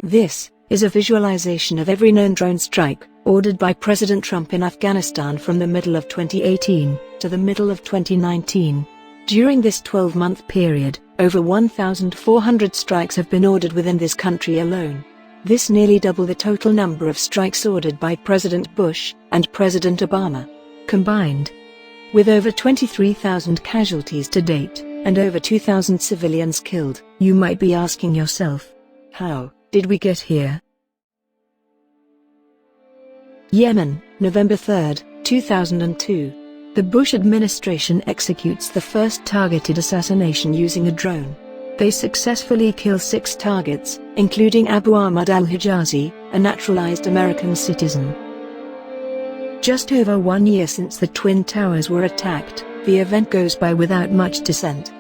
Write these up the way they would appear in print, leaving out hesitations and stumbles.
This is a visualization of every known drone strike ordered by President Trump in Afghanistan from the middle of 2018 to the middle of 2019. During this 12-month period, over 1,400 strikes have been ordered within this country alone. This nearly double the total number of strikes ordered by President Bush and President Obama combined. With over 23,000 casualties to date, and over 2,000 civilians killed, you might be asking yourself, how did we get here? Yemen, November 3, 2002. The Bush administration executes the first targeted assassination using a drone. They successfully kill 6 targets, including Abu Ahmad al-Hijazi, a naturalized American citizen. Just over 1 year since the Twin Towers were attacked, the event goes by without much dissent.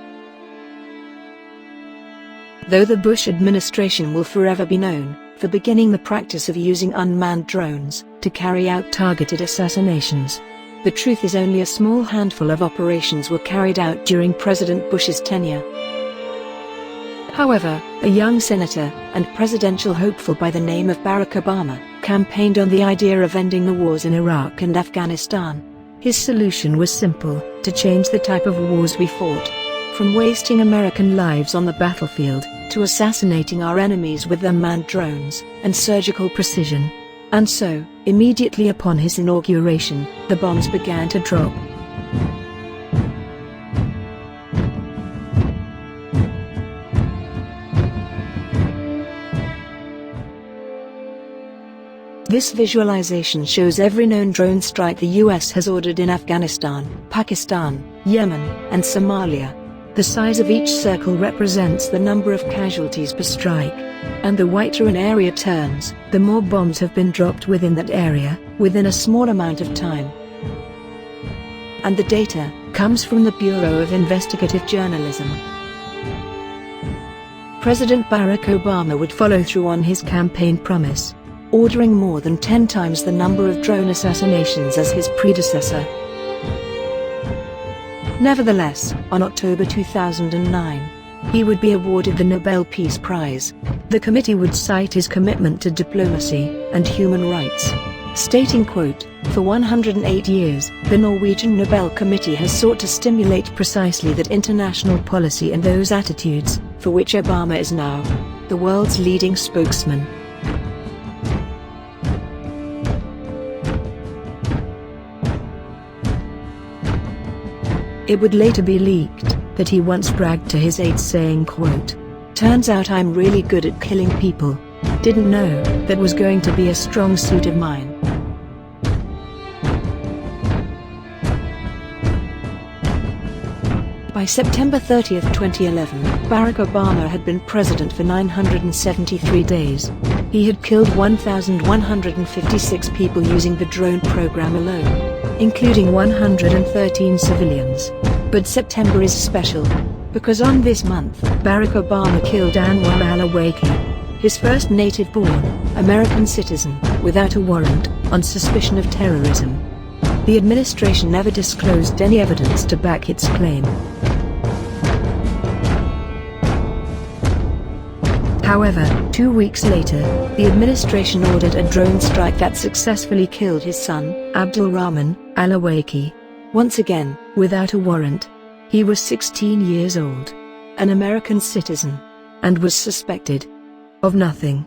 Though the Bush administration will forever be known for beginning the practice of using unmanned drones to carry out targeted assassinations, the truth is only a small handful of operations were carried out during President Bush's tenure. However, a young senator and presidential hopeful by the name of Barack Obama campaigned on the idea of ending the wars in Iraq and Afghanistan. His solution was simple: to change the type of wars we fought. From wasting American lives on the battlefield, to assassinating our enemies with unmanned drones and surgical precision. And so, immediately upon his inauguration, the bombs began to drop. This visualization shows every known drone strike the US has ordered in Afghanistan, Pakistan, Yemen, and Somalia. The size of each circle represents the number of casualties per strike. And the whiter an area turns, the more bombs have been dropped within that area, within a small amount of time. And the data comes from the Bureau of Investigative Journalism. President Barack Obama would follow through on his campaign promise, ordering more than 10 times the number of drone assassinations as his predecessor. Nevertheless, on October 2009, he would be awarded the Nobel Peace Prize. The committee would cite his commitment to diplomacy and human rights, stating, quote, "For 108 years, the Norwegian Nobel Committee has sought to stimulate precisely that international policy and those attitudes, for which Obama is now the world's leading spokesman." It would later be leaked that he once bragged to his aides saying, quote, "Turns out I'm really good at killing people. Didn't know that was going to be a strong suit of mine." By September 30, 2011, Barack Obama had been president for 973 days. He had killed 1,156 people using the drone program alone, including 113 civilians. But September is special, because on this month, Barack Obama killed Ahmad al-Awlaki, his first native-born American citizen, without a warrant, on suspicion of terrorism. The administration never disclosed any evidence to back its claim. However, 2 weeks later, the administration ordered a drone strike that successfully killed his son, Abdulrahman al-Awlaki. Once again, without a warrant. He was 16 years old, an American citizen, and was suspected of nothing.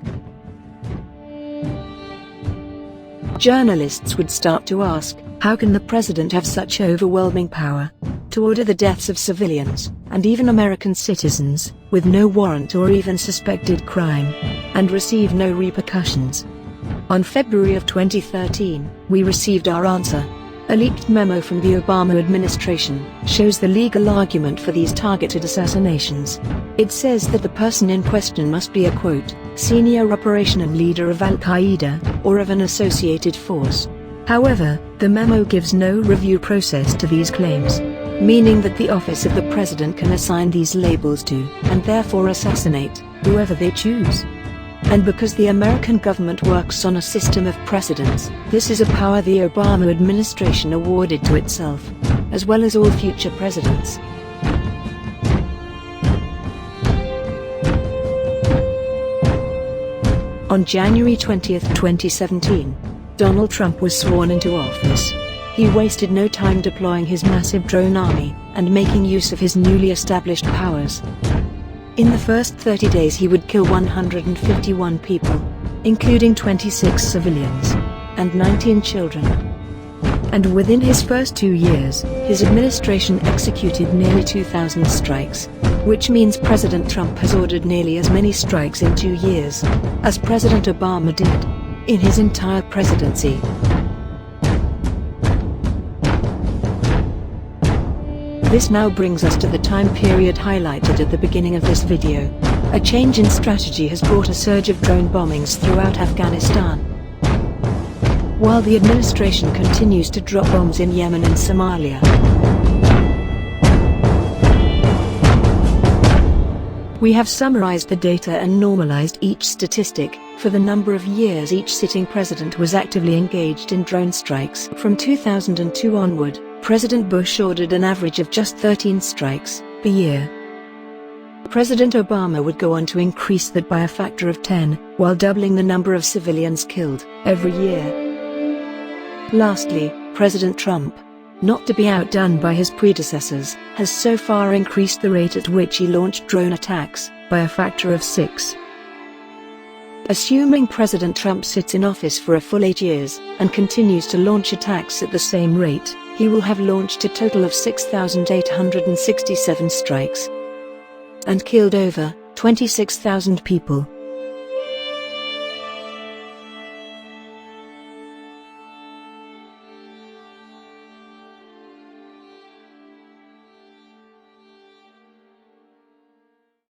Journalists would start to ask, how can the president have such overwhelming power to order the deaths of civilians, and even American citizens, with no warrant or even suspected crime, and receive no repercussions? On February of 2013, we received our answer. A leaked memo from the Obama administration shows the legal argument for these targeted assassinations. It says that the person in question must be a, quote, "senior operational leader of al-Qaeda, or of an associated force." However, the memo gives no review process to these claims, meaning that the office of the president can assign these labels to, and therefore assassinate, whoever they choose. And because the American government works on a system of precedents, this is a power the Obama administration awarded to itself, as well as all future presidents. On January 20, 2017, Donald Trump was sworn into office. He wasted no time deploying his massive drone army and making use of his newly established powers. In the first 30 days he would kill 151 people, including 26 civilians and 19 children. And within his first 2 years, his administration executed nearly 2,000 strikes, which means President Trump has ordered nearly as many strikes in 2 years as President Obama did in his entire presidency. This now brings us to the time period highlighted at the beginning of this video. A change in strategy has brought a surge of drone bombings throughout Afghanistan. While the administration continues to drop bombs in Yemen and Somalia. We have summarized the data and normalized each statistic for the number of years each sitting president was actively engaged in drone strikes. From 2002 onward, President Bush ordered an average of just 13 strikes per year. President Obama would go on to increase that by a factor of 10, while doubling the number of civilians killed every year. Lastly, President Trump, not to be outdone by his predecessors, has so far increased the rate at which he launched drone attacks by a factor of 6. Assuming President Trump sits in office for a full 8 years and continues to launch attacks at the same rate, he will have launched a total of 6,867 strikes and killed over 26,000 people.